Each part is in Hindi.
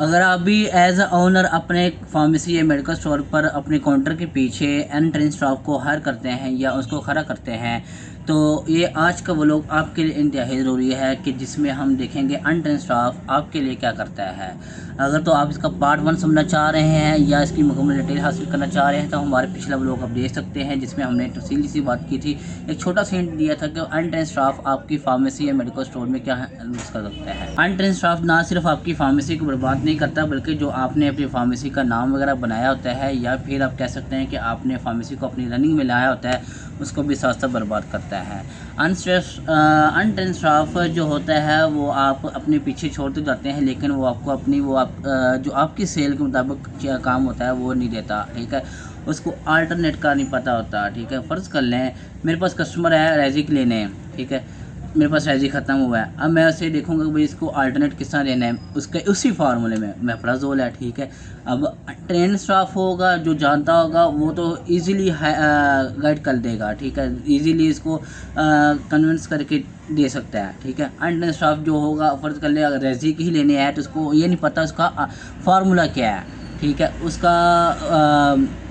अगर आप भी एज अ ओनर अपने फार्मेसी या मेडिकल स्टोर पर अपने काउंटर के पीछे एंट्रेंस स्टाफ को हायर करते हैं या उसको खड़ा करते हैं, तो ये आज का व्लॉग आपके लिए इंतहाई ज़रूरी है कि जिसमें हम देखेंगे एंट्रेंस स्टाफ आपके लिए क्या करता है। अगर तो आप इसका पार्ट 1 समझना चाह रहे हैं या इसकी मुकम्मल डिटेल हासिल करना चाह रहे हैं तो हमारे पिछला व्लॉग आप देख सकते हैं, जिसमें हमने तफसीली सी बात की थी। एक छोटा सा हिंट दिया था कि एंट्रेंस स्टाफ आपकी फार्मेसी या मेडिकल स्टोर में क्या यूज़ कर सकता है। एंट्रेंस स्टाफ ना सिर्फ आपकी फार्मेसी को बर्बाद नहीं करता, बल्कि जो आपने अपनी फार्मेसी का नाम वगैरह बनाया होता है, या फिर आप कह सकते हैं कि आपने फार्मेसी को अपनी रनिंग में लाया होता है, उसको भी साथ साथ बर्बाद करता है। अनट्रेंड स्टाफ जो होता है वो आप अपने पीछे छोड़ते जाते हैं, लेकिन वो आपको अपनी जो आपकी सेल के मुताबिक क्या काम होता है वो नहीं देता, ठीक है। उसको अल्टरनेट का नहीं पता होता, ठीक है। फ़र्ज़ कर लें मेरे पास कस्टमर है रेजिक लेने, ठीक है। मेरे पास रेजिक ख़त्म हुआ है, अब मैं उसे देखूंगा कि भाई इसको अल्टरनेट किस तरह लेना है, उसके उसी फार्मूले में मेफ्राजोल है, ठीक है। अब ट्रेन स्टाफ होगा जो जानता होगा वो तो इजीली गाइड कर देगा, ठीक है, इजीली इसको कन्विंस करके दे सकता है, ठीक है। अनट्रेन स्टाफ जो होगा, फ़र्ज़ कर ले अगर रेजिक ही लेने आए तो उसको ये नहीं पता उसका फार्मूला क्या है, ठीक है, उसका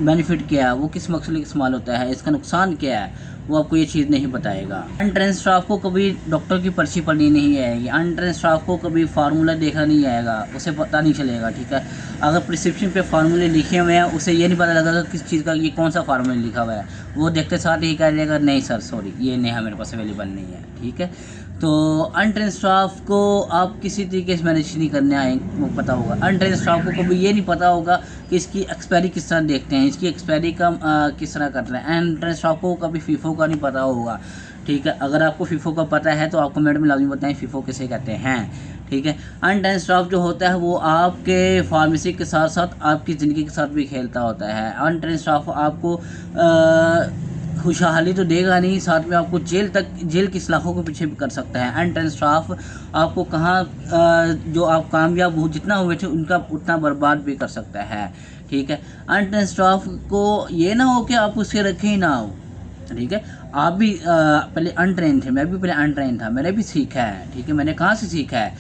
बेनिफिट क्या है, वो किस मकसद के लिए इस्तेमाल होता है, इसका नुकसान क्या है, वो आपको ये चीज़ नहीं बताएगा। अनट्रेंड स्टाफ को कभी डॉक्टर की पर्ची पढ़नी नहीं आएगी, अनट्रेंड स्टाफ को कभी फार्मूला देखना नहीं आएगा, उसे पता नहीं चलेगा, ठीक है। अगर प्रिस्क्रिप्शन पे फार्मूले लिखे हुए हैं उसे ये नहीं पता लगेगा किस चीज़ का ये कौन सा फार्मूला लिखा हुआ है, वो देखते साथ ही कह देगा नहीं सर सॉरी ये नहीं है, मेरे पास अवेलेबल नहीं है, ठीक है। तो अनट्रेंड स्टाफ को आप किसी तरीके से मैनेज नहीं करने आए वो पता होगा। अनट्रेंड स्टाफ को कभी ये नहीं पता होगा कि इसकी एक्सपायरी किस तरह देखते हैं, इसकी एक्सपायरी का किस तरह करते हैं। अनट्रेंड स्टाफ को कभी फीफो का नहीं पता होगा, ठीक है। अगर आपको फीफो का पता है तो आप कमेंट में लाजमी बताएं फीफो किसे कहते हैं, ठीक है। अनट्रेंड स्टाफ जो होता है वो आपके फार्मेसी के साथ साथ आपकी ज़िंदगी के साथ भी खेलता होता है। अनट्रेंड स्टाफ आपको खुशहाली तो देगा नहीं, साथ में आपको जेल की सलाखों के पीछे भी कर सकता है। अनट्रेंड स्टाफ आपको कहाँ जो आप कामयाब हो जितना हुए थे उनका उतना बर्बाद भी कर सकता है, ठीक है। अनट्रेंड स्टाफ को ये ना हो कि आप उसके रखे ही ना हो, ठीक है। आप भी पहले अनट्रेन थे, मैं भी पहले अनट्रेन था, मैंने भी सीखा है, ठीक है। मैंने कहाँ से सीखा है,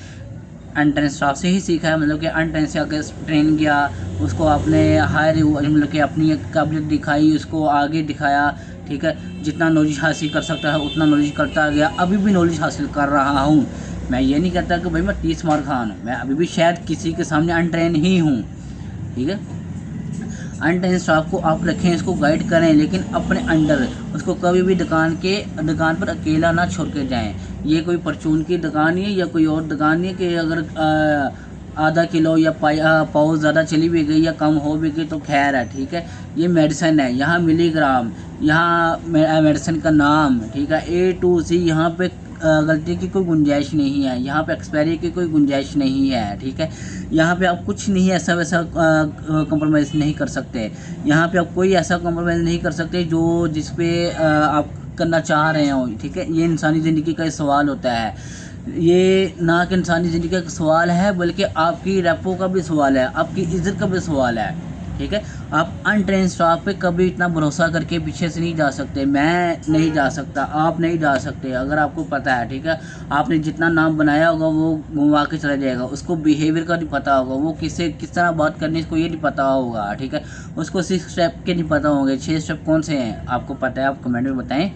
अनट्रेन स्टाफ से ही सीखा है, मतलब कि अनट्रेन से अगर ट्रेन किया उसको आपने हायर मतलब कि अपनी काबिलियत दिखाई, उसको आगे दिखाया, ठीक है। जितना नॉलेज हासिल कर सकता है उतना नॉलेज करता गया, अभी भी नॉलेज हासिल कर रहा हूँ। मैं ये नहीं कहता कि भाई मैं 30 मार खान हूँ, मैं अभी भी शायद किसी के सामने अनट्रेन ही हूँ, ठीक है। अनट्रेन स्टाफ को आप रखें, इसको गाइड करें, लेकिन अपने अंडर उसको कभी भी दुकान पर अकेला ना छोड़ के जाएँ। ये कोई परचून की दुकान है या कोई और दुकान नहीं है कि अगर आधा किलो या पाव ज़्यादा चली भी गई या कम हो भी गई तो खैर है, ठीक है। ये मेडिसिन है, यहाँ मिलीग्राम, यहाँ मेडिसिन का नाम, ठीक है, A to Z, यहाँ पे गलती की कोई गुंजाइश नहीं है, यहाँ पे एक्सपायरी की कोई गुंजाइश नहीं है, ठीक है। यहाँ पे आप कुछ नहीं ऐसा वैसा कंप्रोमाइज़ नहीं कर सकते, यहाँ पे आप कोई ऐसा कंप्रोमाइज़ नहीं कर सकते जो जिस पे आप करना चाह रहे हो, ठीक है। ये इंसानी ज़िंदगी का सवाल होता है, ये ना कि इंसानी ज़िंदगी का सवाल है बल्कि आपकी रेपो का भी सवाल है, आपकी इज़्ज़त का भी सवाल है, ठीक है। आप अनट्रेन स्टाफ पे कभी इतना भरोसा करके पीछे से नहीं जा सकते, मैं नहीं जा सकता, आप नहीं जा सकते। अगर आपको पता है, ठीक है, आपने जितना नाम बनाया होगा वो घुमा के चला जाएगा, उसको बिहेवियर का नहीं पता होगा, वो किससे किस तरह बात करनी इसको ये नहीं पता होगा, ठीक है। उसको 6 स्टेप के नहीं पता होंगे, 6 स्टेप कौन से हैं आपको पता है, आप कमेंट में बताएं,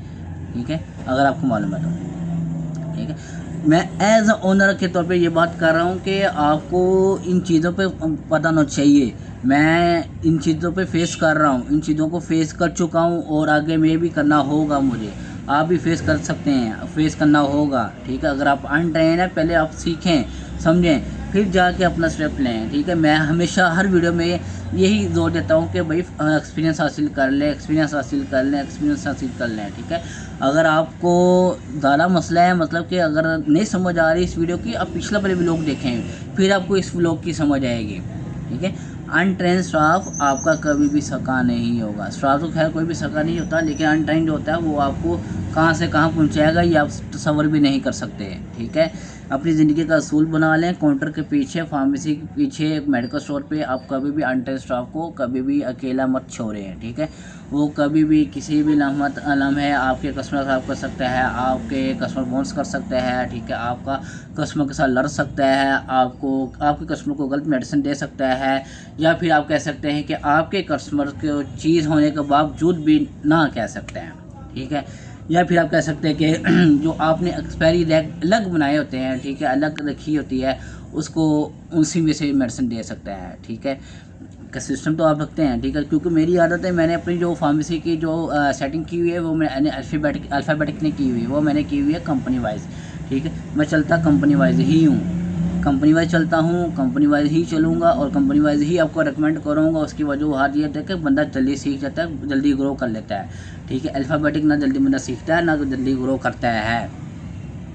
ठीक है, अगर आपको मालूम है तो, ठीक है। मैं एज अ ओनर के तौर पे ये बात कर रहा हूँ कि आपको इन चीज़ों पे पता होना चाहिए। मैं इन चीज़ों पे फेस कर रहा हूँ, इन चीज़ों को फेस कर चुका हूँ और आगे में भी करना होगा मुझे, आप भी फेस कर सकते हैं, फेस करना होगा, ठीक है। अगर आप अनट्रेन है पहले आप सीखें समझें फिर जाके अपना स्टेप लें, ठीक है। मैं हमेशा हर वीडियो में यही जोर देता हूँ कि भाई एक्सपीरियंस हासिल कर लें, एक्सपीरियंस हासिल कर लें, एक्सपीरियंस हासिल कर लें, ठीक है। अगर आपको ज़्यादा मसला है, मतलब कि अगर नहीं समझ आ रही इस वीडियो की, आप पिछला वाले व्लॉग देखें फिर आपको इस व्लॉग की समझ आएगी, ठीक है। अनट्रेन स्टाफ आपका कभी भी सका नहीं होगा, स्टाफ तो खैर कोई भी सका नहीं होता, लेकिन अनट्रेन जो होता है वो आपको कहाँ से कहाँ पहुँचाएगा ये आप तसव्वुर भी नहीं कर सकते, ठीक है। अपनी ज़िंदगी का असूल बना लें। काउंटर के पीछे, फार्मेसी के पीछे, मेडिकल स्टोर पे आप कभी भी अनट्रेन स्टाफ को कभी भी अकेला मत छोड़ें, ठीक है। वो कभी भी किसी भी लम्हे आपके कस्टमर ख़राब कर सकता है, आपके कस्टमर बोन्स कर सकता है, ठीक है। आपका कस्टमर के साथ लड़ सकता है, आपके कस्टमर को गलत मेडिसिन दे सकता है, या फिर आप कह सकते हैं कि आपके कस्टमर को चीज़ होने के बावजूद भी ना कह सकते हैं, ठीक है। या फिर आप कह सकते हैं कि जो आपने एक्सपायरी डेट अलग बनाए होते हैं, ठीक है, अलग रखी होती है, उसको उसी में से मेडिसिन दे सकता है, ठीक है। का सिस्टम तो आप रखते हैं, ठीक है। क्योंकि मेरी आदत है, मैंने अपनी जो फार्मेसी की जो सेटिंग की हुई है वो मैंने अल्फ़ाबेटिक नहीं की हुई है, वो मैंने की हुई है कंपनी वाइज, ठीक है। मैं चलता कंपनी वाइज ही हूँ, कंपनी वाइज चलता हूँ, कंपनी वाइज ही चलूँगा और कंपनी वाइज ही आपको रेकमेंड करूँगा। उसकी वजह ये है कि बंदा जल्दी सीख जाता है, जल्दी ग्रो कर लेता है, ठीक है। अल्फ़ाबेटिक ना जल्दी बंदा सीखता है, ना जल्दी ग्रो करता है,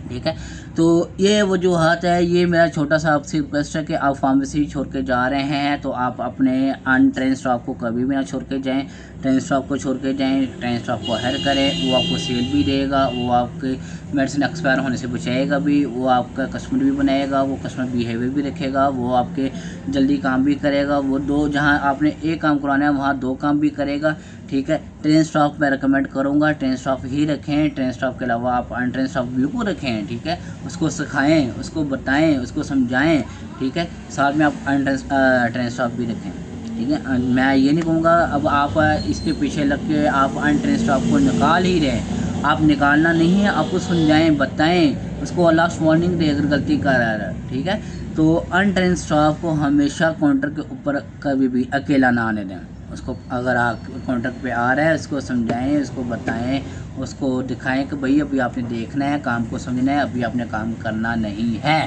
ठीक है। तो ये वजूहत है, ये मेरा छोटा सा आपसे रिक्वेस्ट है कि आप फार्मेसी छोड़ के जा रहे हैं तो आप अपने अनट्रेन स्टाफ को कभी भी ना छोड़ के जाएं। ट्रेन स्टाफ को छोड़ के जाएं, ट्रेन स्टाफ को हायर करें, वो आपको सेल भी देगा, वो आपके मेडिसिन एक्सपायर होने से बचाएगा भी, वो आपका कस्टमर भी बनाएगा, वो कस्टमर बिहेवियर भी रखेगा, वो आपके जल्दी काम भी करेगा, वो जहाँ आपने एक काम करवाना है वहाँ 2 काम भी करेगा, ठीक है। ट्रेन स्टाफ मैं रिकमेंड करूँगा, ट्रेन स्टाफ ही रखें। ट्रेन स्टाफ के अलावा आप अनट्रेन स्टाफ बिल्कुल रखें, ठीक है। उसको सिखाएं, उसको बताएं, उसको समझाएं, ठीक है। साथ में आप ट्रेन स्टाफ भी रखें, ठीक है। मैं ये नहीं कहूँगा अब आप इसके पीछे लग के आप अनट्रेन स्टाफ को निकाल ही रहे, आप निकालना नहीं है, आपको समझाएं, बताएं, उसको लास्ट वार्निंग दें अगर गलती कर रहा है, ठीक है। तो अनट्रेन स्टाफ को हमेशा काउंटर के ऊपर कभी भी अकेला ना आने दें। उसको अगर आप काउंटर पे आ रहा है, उसको समझाएं, उसको बताएं, उसको दिखाएं कि भाई अभी आपने देखना है, काम को समझना है, अभी आपने काम करना नहीं है,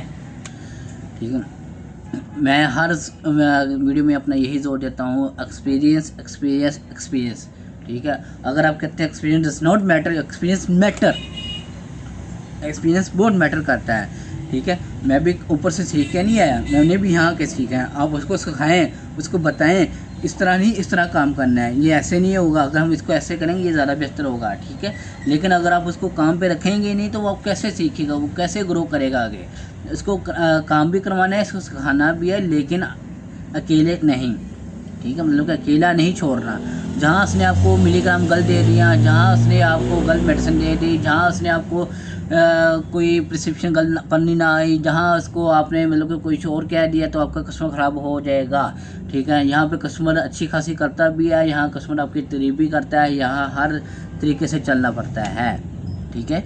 ठीक है। मैं हर वीडियो में अपना यही जोर देता हूँ, एक्सपीरियंस एक्सपीरियंस एक्सपीरियंस, ठीक है। अगर आप कहते हैं experience does not matter, experience matter, experience बहुत मैटर करता है, ठीक है। मैं भी ऊपर से सीख के नहीं आया, मैंने भी यहाँ के सीखा है। आप उसको सिखाएं, उसको बताएं, इस तरह नहीं, इस तरह काम करना है, ये ऐसे नहीं होगा, अगर हम इसको ऐसे करेंगे ये ज़्यादा बेहतर होगा, ठीक है। लेकिन अगर आप उसको काम पे रखेंगे नहीं तो वो कैसे सीखेगा, वो कैसे ग्रो करेगा आगे। इसको काम भी करवाना है, इसको सिखाना भी है, लेकिन अकेले नहीं, ठीक है। मतलब कि अकेला नहीं छोड़ना। जहाँ उसने आपको मिलीग्राम गलत दे दिया, जहाँ उसने आपको गलत मेडिसिन दे दी, जहाँ उसने आपको कोई प्रिस्क्रिप्शन गलत पढ़नी ना आई, जहाँ उसको आपने मतलब कि कुछ और कह दिया तो आपका कस्टमर ख़राब हो जाएगा, ठीक है। यहाँ पे कस्टमर अच्छी खासी करता भी है, यहाँ कस्टमर आपकी तारीफ भी करता है, यहाँ हर तरीके से चलना पड़ता है, ठीक है।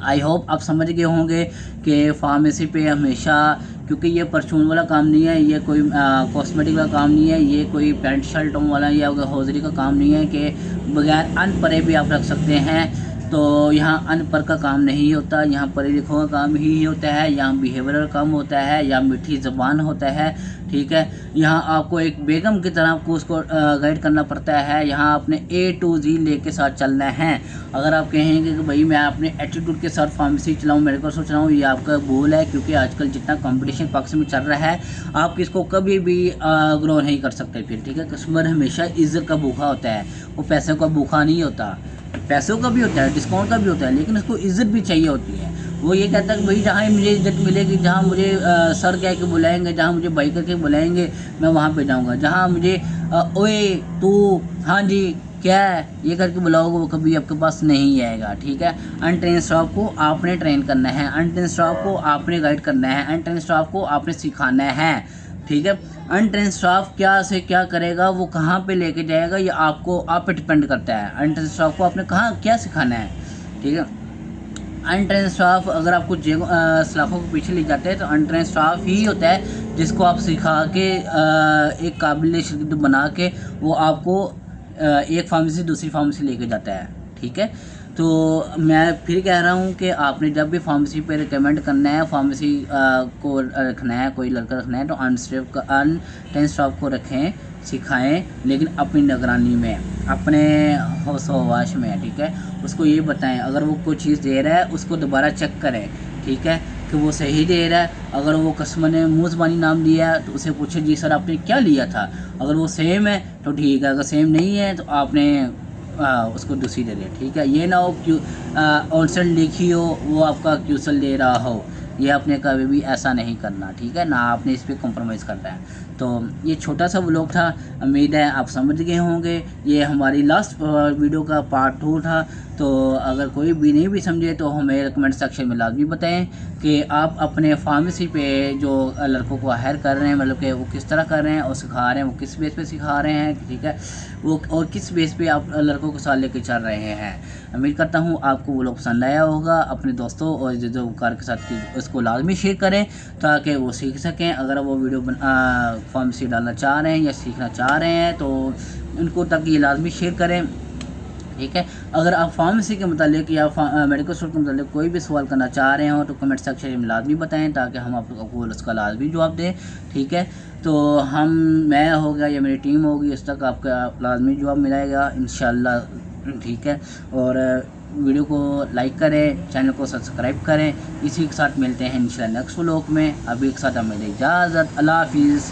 आई होप आप समझ गए होंगे कि फार्मेसी पे हमेशा, क्योंकि ये परचून वाला काम नहीं है, ये कोई कॉस्मेटिक का काम नहीं है, ये कोई पैंट शर्टों वाला या हौजरी का काम नहीं है कि बगैर अनपढ़े भी आप रख सकते हैं। तो यहाँ अनपढ़ का काम नहीं होता, यहाँ पढ़े लिखों का काम ही होता है, यहाँ बिहेवियरल काम होता है, या मीठी ज़बान होता है, ठीक है। यहाँ आपको एक बेगम की तरह आपको उसको गाइड करना पड़ता है, यहाँ आपने A to Z लेके साथ चलना है। अगर आप कहेंगे कि भाई मैं अपने एटीट्यूड के साथ फार्मेसी चलाऊँ, मेडिकल स्टोर चलाऊँ, ये आपका भूल है, क्योंकि आजकल जितना कंपटीशन पाकिस्तान में चल रहा है, आप इसको कभी भी ग्रो नहीं कर सकते फिर, ठीक है। कस्टमर हमेशा इज्जत का भूखा होता है, वो पैसों का भूखा नहीं होता। पैसों का भी होता है, डिस्काउंट का भी होता है, लेकिन उसको इज्जत भी चाहिए होती है। वो ये कहता है कि भाई जहाँ मुझे इज्जत मिलेगी, जहाँ मुझे सर कह के बुलाएंगे, जहाँ मुझे भाई करके बुलाएंगे, मैं वहाँ पे जाऊँगा। जहाँ मुझे ओए तू, हाँ जी क्या है, ये करके बुलाओगे, वो कभी आपके पास नहीं आएगा, ठीक है। अनट्रेन स्टाफ को आपने ट्रेन करना है, अनट्रेन स्टाफ को आपने गाइड करना है, अनट्रेन स्टाफ को आपने सिखाना है, ठीक है। अनट्रेन स्टाफ क्या से क्या करेगा, वो कहाँ पे लेके जाएगा, ये आपको आप पे डिपेंड करता है। अनट्रेन स्टाफ को आपने कहाँ क्या सिखाना है, ठीक है। अनट्रेन स्टाफ अगर आपको सलाखों के पीछे ले जाते हैं तो अनट्रेन स्टाफ ही होता है जिसको आप सिखा के एक काबिल शिरकत बना के वो आपको एक फार्मेसी दूसरी फार्मेसी लेके जाता है, ठीक है। तो मैं फिर कह रहा हूँ कि आपने जब भी फार्मेसी पे रिकमेंड करना है, फार्मेसी को रखना है, कोई लड़का रखना है, तो अनट्रेन स्टाफ को रखें, सिखाएं, लेकिन अपनी निगरानी में, अपने होश में, ठीक है। उसको ये बताएं, अगर वो कोई चीज़ दे रहा है उसको दोबारा चेक करें, ठीक है, कि वो सही दे रहा है। अगर वो कस्टमर ने मुँह ज़बानी नाम दिया है तो उसे पूछे जी सर आपने क्या लिया था, अगर वो सेम है तो ठीक है, अगर सेम नहीं है तो आपने उसको दूसरी दे दे, ठीक है। ये ना हो क्यों ऑनसेल लिखी हो वो आपका क्यूसल दे रहा हो, ये आपने कभी भी ऐसा नहीं करना, ठीक है ना, आपने इस पर कॉम्प्रोमाइज़ करना है। तो ये छोटा सा व्लॉग था, उम्मीद है आप समझ गए होंगे। ये हमारी लास्ट वीडियो का पार्ट 2 था। तो अगर कोई भी नहीं भी समझे तो हमें कमेंट सेक्शन में लाजमी बताएं कि आप अपने फार्मेसी पे जो लड़कों को हायर कर रहे हैं, मतलब कि वो किस तरह कर रहे हैं और सिखा रहे हैं, वो किस बेस पे सिखा रहे हैं, ठीक है, वो और किस बेस पे आप लड़कों के साथ लेके चल रहे हैं। उम्मीद करता हूँ आपको वो लोग पसंद आया होगा। अपने दोस्तों और जो कार के साथ उसको लाजमी शेयर करें ताकि वो सीख सकें। अगर वो वीडियो फार्मेसी डालना चाह रहे हैं या सीखना चाह रहे हैं तो उनको तक ये लाजमी शेयर करें, ठीक है। अगर आप फार्मेसी के मतलब या मेडिकल स्टोर के मतलब कोई भी सवाल करना चाह रहे हो तो कमेंट सेक्शन में लाजमी बताएं ताकि हम आपको उसका लाजमी जवाब दें, ठीक है। तो मैं हो गया या मेरी टीम होगी, उस तक आपका लाजमी जवाब मिलेगा इंशाल्लाह, ठीक है। और वीडियो को लाइक करें, चैनल को सब्सक्राइब करें। इसी के साथ मिलते हैं इंशाल्लाह नेक्स्ट व्लॉग में। अभी एक साथ हमें इजाज़त, अल्लाह हाफिज़।